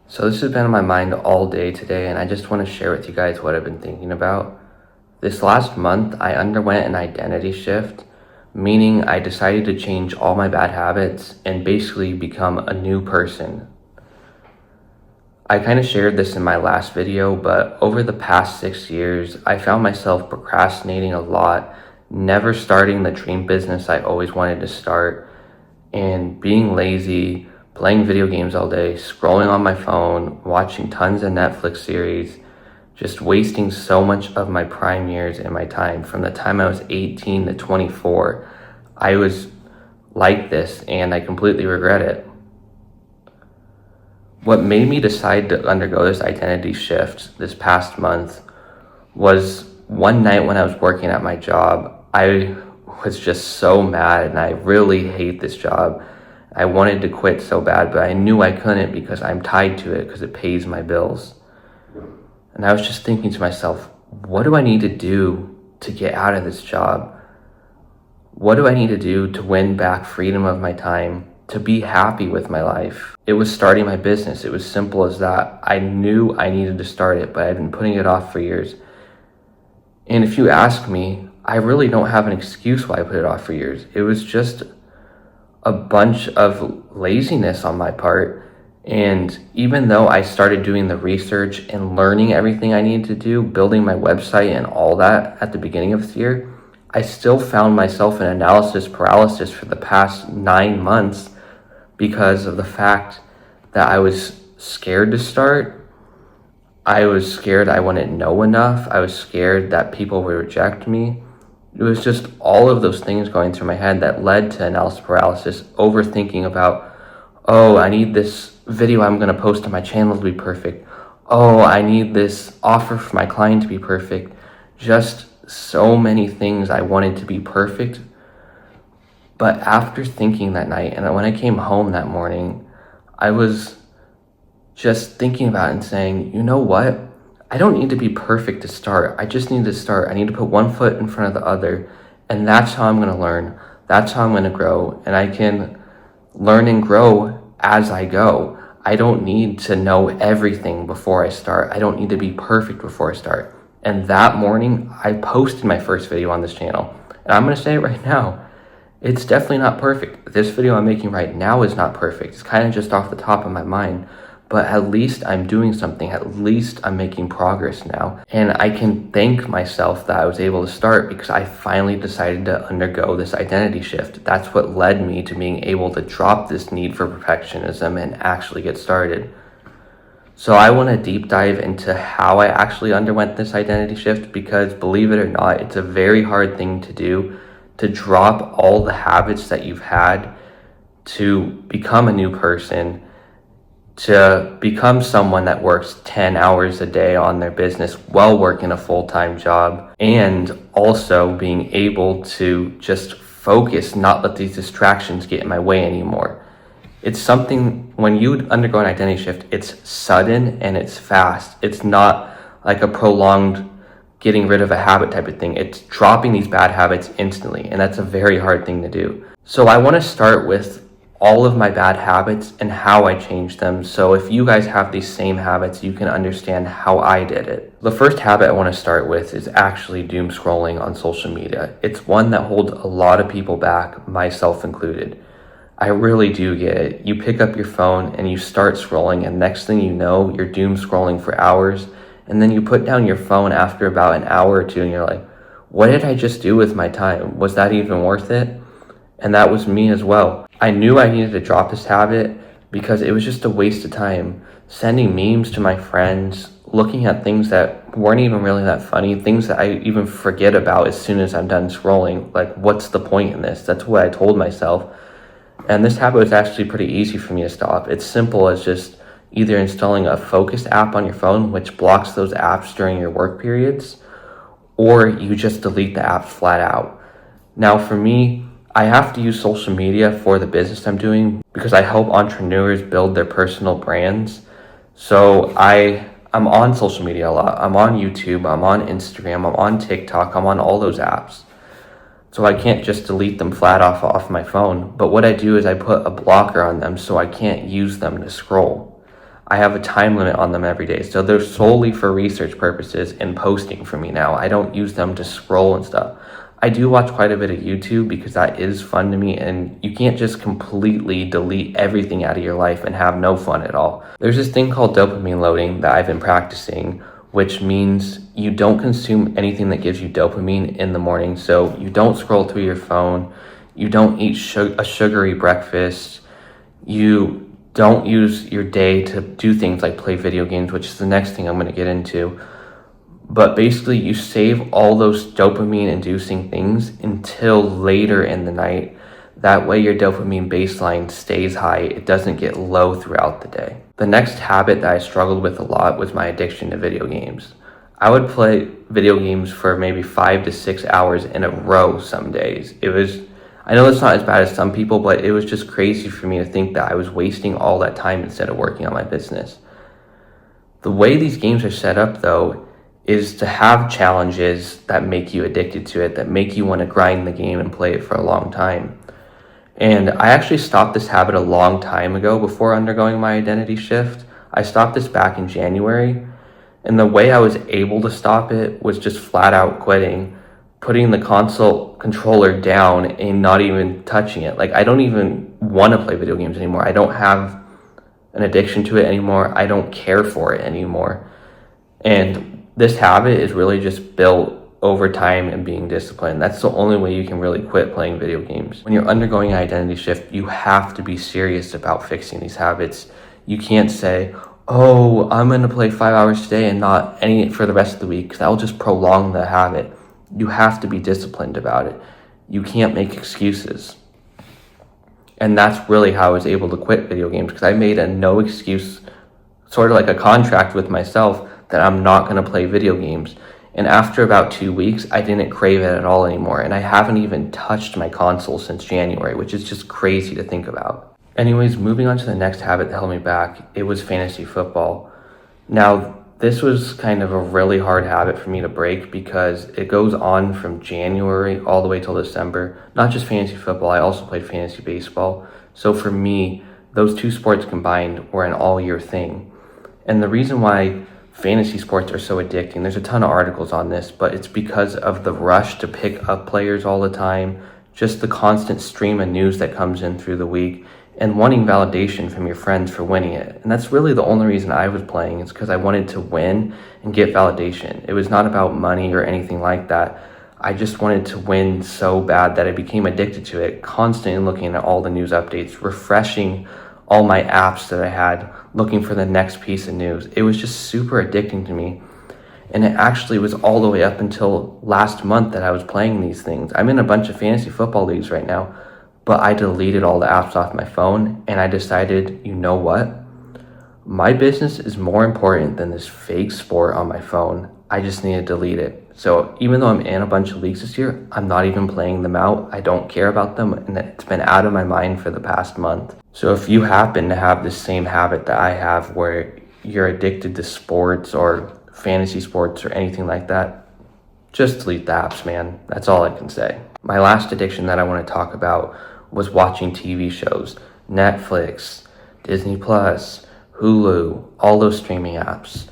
So this has been on my mind all day today, and I just want to share with you guys what I've been thinking about. This last month, I underwent an identity shift, meaning I decided to change all my bad habits and basically become a new person. I kind of shared this in my last video, but over the past 6 years, I found myself procrastinating a lot, never starting the dream business I always wanted to start, and being lazy, playing video games all day, scrolling on my phone, watching tons of Netflix series, just wasting so much of my prime years and my time. From the time I was 18 to 24, I was like this and I completely regret it. What made me decide to undergo this identity shift this past month was one night when I was working at my job. I was just so mad and I really hate this job. I wanted to quit so bad, but I knew I couldn't because I'm tied to it because it pays my bills. And I was just thinking to myself, what do I need to do to get out of this job? What do I need to do to win back freedom of my time, to be happy with my life? It was starting my business. It was simple as that. I knew I needed to start it, but I've been putting it off for years. And if you ask me, I really don't have an excuse why I put it off for years. It was just a bunch of laziness on my part. And even though I started doing the research and learning everything I needed to do, building my website and all that at the beginning of this year, I still found myself in analysis paralysis for the past 9 months because of the fact that I was scared to start. I was scared I wouldn't know enough. I was scared that people would reject me. It was just all of those things going through my head that led to analysis paralysis, overthinking about, oh, I need this video I'm going to post on my channel to be perfect. Oh, I need this offer for my client to be perfect. Just so many things I wanted to be perfect. But after thinking that night, and when I came home that morning, I was just thinking about it and saying, you know what? I don't need to be perfect to start. I just need to start. I need to put one foot in front of the other. And that's how I'm going to learn. That's how I'm going to grow. And I can learn and grow as I go. I don't need to know everything before I start. I don't need to be perfect before I start. And that morning, I posted my first video on this channel. And I'm going to say it right now. It's definitely not perfect. This video I'm making right now is not perfect. It's kind of just off the top of my mind. But at least I'm doing something. At least I'm making progress now. And I can thank myself that I was able to start because I finally decided to undergo this identity shift. That's what led me to being able to drop this need for perfectionism and actually get started. So I want to deep dive into how I actually underwent this identity shift because, believe it or not, it's a very hard thing to do, to drop all the habits that you've had, to become a new person, to become someone that works 10 hours a day on their business while working a full-time job, and also being able to just focus, not let these distractions get in my way anymore. It's something, when you undergo an identity shift, it's sudden and it's fast. It's not like a prolonged getting rid of a habit type of thing. It's dropping these bad habits instantly, and that's a very hard thing to do. So I want to start with all of my bad habits and how I changed them. So if you guys have these same habits, you can understand how I did it. The first habit I want to start with is actually doom scrolling on social media. It's one that holds a lot of people back, myself included. I really do get it. You pick up your phone and you start scrolling, and next thing you know, you're doom scrolling for hours. And then you put down your phone after about an hour or two and you're like, what did I just do with my time? Was that even worth it? And that was me as well. I knew I needed to drop this habit because it was just a waste of time. Sending memes to my friends, looking at things that weren't even really that funny, things that I even forget about as soon as I'm done scrolling. Like, what's the point in this? That's what I told myself. And this habit was actually pretty easy for me to stop. It's simple as just either installing a focus app on your phone, which blocks those apps during your work periods, or you just delete the apps flat out. Now, for me, I have to use social media for the business I'm doing because I help entrepreneurs build their personal brands. So I'm on social media a lot. I'm on YouTube, I'm on Instagram, I'm on TikTok, I'm on all those apps. So I can't just delete them flat off my phone. But what I do is I put a blocker on them so I can't use them to scroll. I have a time limit on them every day. So they're solely for research purposes and posting for me now. I don't use them to scroll and stuff. I do watch quite a bit of YouTube because that is fun to me, and you can't just completely delete everything out of your life and have no fun at all. There's this thing called dopamine loading that I've been practicing, which means you don't consume anything that gives you dopamine in the morning. So you don't scroll through your phone, you don't eat a sugary breakfast, you don't use your day to do things like play video games, which is the next thing I'm going to get into. But basically, you save all those dopamine inducing things until later in the night. That way your dopamine baseline stays high. It doesn't get low throughout the day. The next habit that I struggled with a lot was my addiction to video games. I would play video games for maybe 5 to 6 hours in a row some days. I know it's not as bad as some people, but it was just crazy for me to think that I was wasting all that time instead of working on my business. The way these games are set up, though, is to have challenges that make you addicted to it, that make you want to grind the game and play it for a long time. And I actually stopped this habit a long time ago before undergoing my identity shift. I stopped this back in January, and the way I was able to stop it was just flat out quitting, putting the console controller down and not even touching it. Like, I don't even want to play video games anymore. I don't have an addiction to it anymore. I don't care for it anymore. And this habit is really just built over time and being disciplined. That's the only way you can really quit playing video games. When you're undergoing an identity shift, you have to be serious about fixing these habits. You can't say, oh, I'm going to play 5 hours today and not any for the rest of the week, because that will just prolong the habit. You have to be disciplined about it. You can't make excuses. And that's really how I was able to quit video games, because I made a no excuse, sort of like a contract with myself, that I'm not going to play video games. And after about 2 weeks, I didn't crave it at all anymore. And I haven't even touched my console since January, which is just crazy to think about. Anyways, moving on to the next habit that held me back, it was fantasy football. Now, this was kind of a really hard habit for me to break because it goes on from January all the way till December. Not just fantasy football, I also played fantasy baseball. So for me, those two sports combined were an all-year thing. And the reason why fantasy sports are so addicting, there's a ton of articles on this, but it's because of the rush to pick up players all the time, just the constant stream of news that comes in through the week, and wanting validation from your friends for winning it. And that's really the only reason I was playing, is because I wanted to win and get validation. It was not about money or anything like that. I just wanted to win so bad that I became addicted to it, constantly looking at all the news updates, refreshing all my apps that I had, looking for the next piece of news. It was just super addicting to me. And it actually was all the way up until last month that I was playing these things. I'm in a bunch of fantasy football leagues right now, but I deleted all the apps off my phone, and I decided, you know what? My business is more important than this fake sport on my phone. I just need to delete it. So even though I'm in a bunch of leagues this year, I'm not even playing them out. I don't care about them, and it's been out of my mind for the past month. So if you happen to have the same habit that I have, where you're addicted to sports or fantasy sports or anything like that, just delete the apps, man. That's all I can say. My last addiction that I want to talk about was watching TV shows. Netflix, Disney Plus, Hulu, all those streaming apps.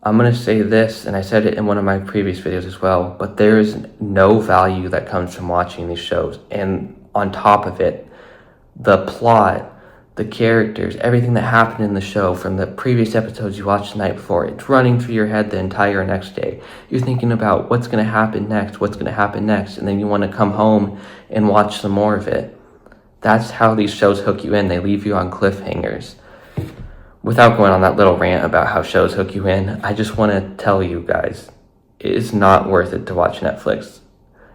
I'm going to say this, and I said it in one of my previous videos as well, but there is no value that comes from watching these shows. And on top of it, the plot, the characters, everything that happened in the show from the previous episodes you watched the night before, it's running through your head the entire next day. You're thinking about what's going to happen next, and then you want to come home and watch some more of it. That's how these shows hook you in. They leave you on cliffhangers. Without going on that little rant about how shows hook you in, I just want to tell you guys, it is not worth it to watch Netflix.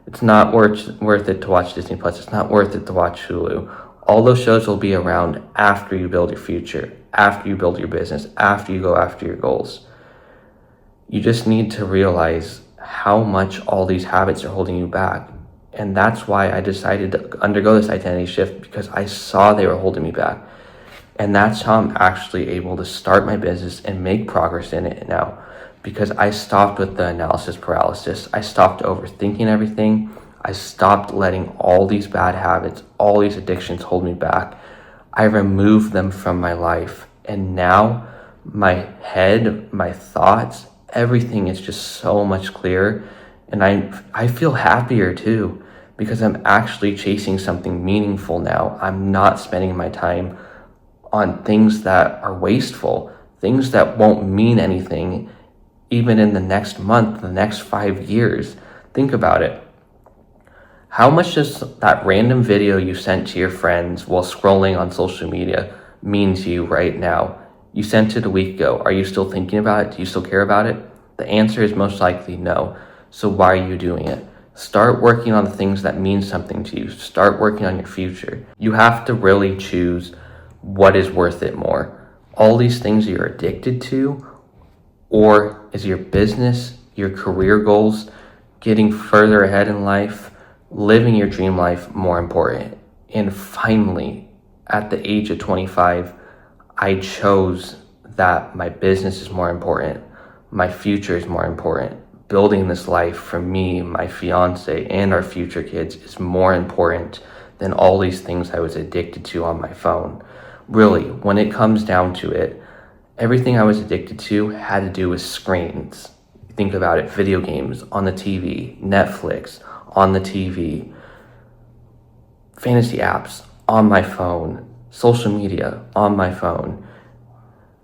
It's not worth it to watch Disney Plus. It's not worth it to watch Hulu. All those shows will be around after you build your future, after you build your business, after you go after your goals. You just need to realize how much all these habits are holding you back. And that's why I decided to undergo this identity shift, because I saw they were holding me back. And that's how I'm actually able to start my business and make progress in it now, because I stopped with the analysis paralysis. I stopped overthinking everything. I stopped letting all these bad habits, all these addictions hold me back. I removed them from my life, And now my head, my thoughts, everything is just so much clearer. And I feel happier too, because I'm actually chasing something meaningful now. I'm not spending my time on things that are wasteful, things that won't mean anything even in the next month, the next 5 years. Think about it. How much does that random video you sent to your friends while scrolling on social media mean to you right now? You sent it a week ago. Are you still thinking about it? Do you still care about it? The answer is most likely no. So why are you doing it? Start working on the things that mean something to you. Start working on your future. You have to really choose what is worth it more. All these things you're addicted to, or is your business, your career goals, getting further ahead in life, living your dream life more important? And finally, at the age of 25, I chose that my business is more important. My future is more important. Building this life for me, my fiance, and our future kids is more important than all these things I was addicted to on my phone. Really, when it comes down to it, everything I was addicted to had to do with screens. Think about it, video games on the TV, Netflix on the TV, fantasy apps on my phone, social media on my phone.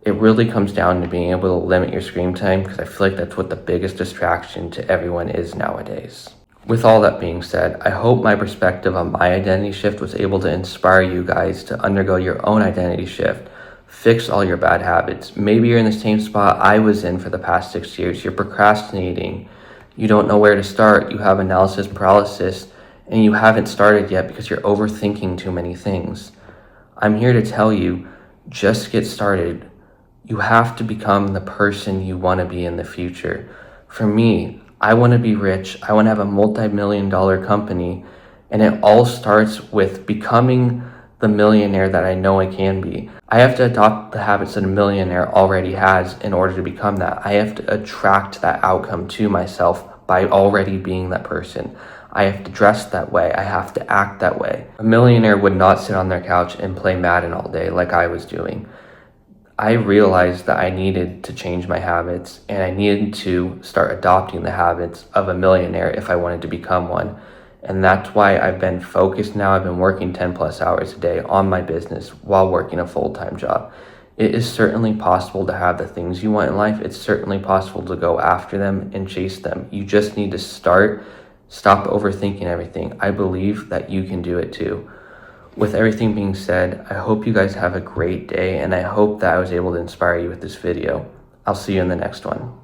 It really comes down to being able to limit your screen time, because I feel like that's what the biggest distraction to everyone is nowadays. With all that being said, I hope my perspective on my identity shift was able to inspire you guys to undergo your own identity shift. Fix all your bad habits. Maybe you're in the same spot I was in for the past 6 years. You're procrastinating. You don't know where to start. You have analysis paralysis, and you haven't started yet because you're overthinking too many things. I'm here to tell you, just get started. You have to become the person you want to be in the future. For me, I want to be rich. I want to have a multi-million-dollar company, and it all starts with becoming the millionaire that I know I can be. I have to adopt the habits that a millionaire already has in order to become that. I have to attract that outcome to myself by already being that person. I have to dress that way. I have to act that way. A millionaire would not sit on their couch and play Madden all day like I was doing. I realized that I needed to change my habits, and I needed to start adopting the habits of a millionaire if I wanted to become one. And that's why I've been focused now. I've been working 10 plus hours a day on my business while working a full-time job. It is certainly possible to have the things you want in life. It's certainly possible to go after them and chase them. You just need to start. Stop overthinking everything. I believe that you can do it too. With everything being said, I hope you guys have a great day, and I hope that I was able to inspire you with this video. I'll see you in the next one.